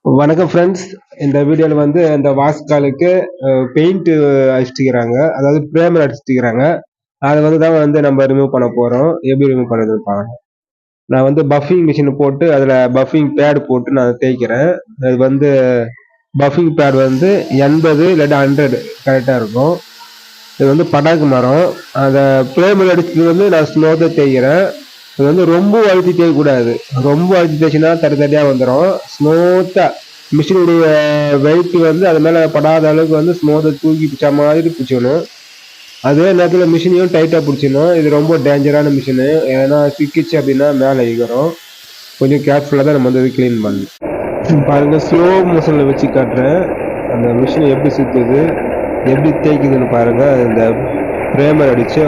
வணக்கம் ஃப்ரெண்ட்ஸ். இந்த வீடியோவில் வந்து அந்த வாஸ்காலுக்கு பெயிண்ட் அடிச்சுக்கிறாங்க, அதாவது ப்ரேமர் அடிச்சுக்கிறாங்க. அதை வந்து நம்ம ரிமூவ் பண்ண போகிறோம். எப்படி ரிமூவ் பண்ணுறதுன்னு பாருங்க. நான் வந்து பஃபிங் மிஷின் போட்டு அதில் பஃபிங் பேட் போட்டு நான் தேய்க்கிறேன். அது வந்து பஃபிங் பேட் வந்து 80 இல்லாட்டி 100 கரெக்டாக இருக்கும். இது வந்து படாக்கு மரம். அந்த ப்ரேமர் அடிச்சது வந்து நான் ஸ்லோவாக தேய்க்கிறேன். இது வந்து ரொம்ப அழுத்தி தேய்க்கக்கூடாது. ரொம்ப அழுத்தி தேய்ச்சினா தனித்தனியாக வந்துடும். ஸ்மூத்தாக மிஷினுடைய வெயிட் வந்து அது மேலே படாத அளவுக்கு வந்து ஸ்மூத்தாக தூக்கி பிடிச்ச மாதிரி பிடிச்சிக்கணும். அதே நேரத்தில் மிஷினையும் டைட்டாக பிடிச்சிடணும். இது ரொம்ப டேஞ்சரான மிஷினு. ஏன்னா சிக்கிச்சு அப்படின்னா மேலே இழுக்கிறோம். கொஞ்சம் கேர்ஃபுல்லாக தான் நம்ம வந்து க்ளீன் பண்ணணும். பாருங்கள், ஸ்லோ மோஷனில் வச்சு காட்டுறேன். அந்த மிஷினை எப்படி சுற்றுது, எப்படி தேய்க்குதுன்னு பாருங்கள். இந்த ப்ரேமர் அடித்து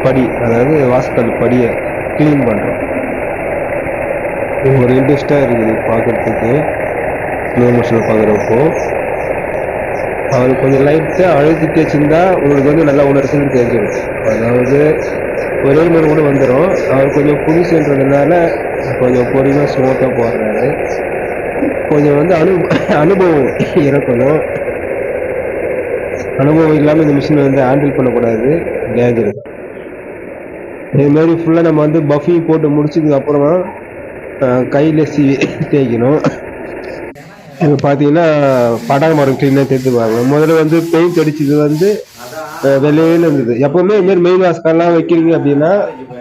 படி, அதாவது வாஸ்கல் படியை க்ளீன் பண்ணுறோம். ஒரு இன்ட்ரெஸ்டாக இருக்குது பார்க்குறதுக்கு. ஸ்லோ மோஷனில் பார்க்குறப்போ அவருக்கு கொஞ்சம் லைட்டாக அழுத்தி தேய்ச்சிருந்தா உங்களுக்கு வந்து நல்லா உணர்ச்சின்னு தெரிஞ்சிடும். அதாவது ஒரே முறை கூட வந்துடும். அவர் கொஞ்சம் புதுசுன்றதுனால கொஞ்சம் பொறுமையாக ஸ்மூத்தாக போடுறாரு. கொஞ்சம் வந்து அனுபவம் இருக்கணும். அனுபவம் இல்லாமல் இந்த மிஷினை வந்து ஹேண்டில் பண்ணக்கூடாது, டேஞ்சர். இதுமாரி ஃபுல்லாக நம்ம வந்து பஃபிங் போட்டு முடிச்சதுக்கு அப்புறமா கையில் தேய்க்கணும். இப்போ பார்த்தீங்கன்னா படாக மரம் க்ளீனாக தேய்த்துப்பாங்க. முதல்ல வந்து பெயிண்ட் அடிச்சது வந்து வெளியில இருந்தது. எப்பவுமே இதுமாரி மெயின் வாஸ்கெல்லாம் வைக்கிறீங்க அப்படின்னா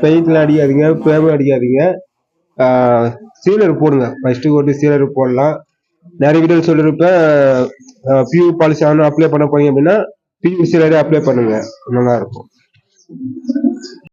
பெயிண்ட்லாம் அடிக்காதீங்க, பேரும் அடிக்காதீங்க, சீலர் போடுங்க. ஃபர்ஸ்ட்டு ஓட்டி சீலர் போடலாம். நிறைய வீடியோ சொல்லியிருப்பேன், பியூ பாலிசி அப்ளை பண்ண போறீங்க அப்படின்னா பியூ சீலரே அப்ளை பண்ணுங்க, நல்லா இருக்கும்.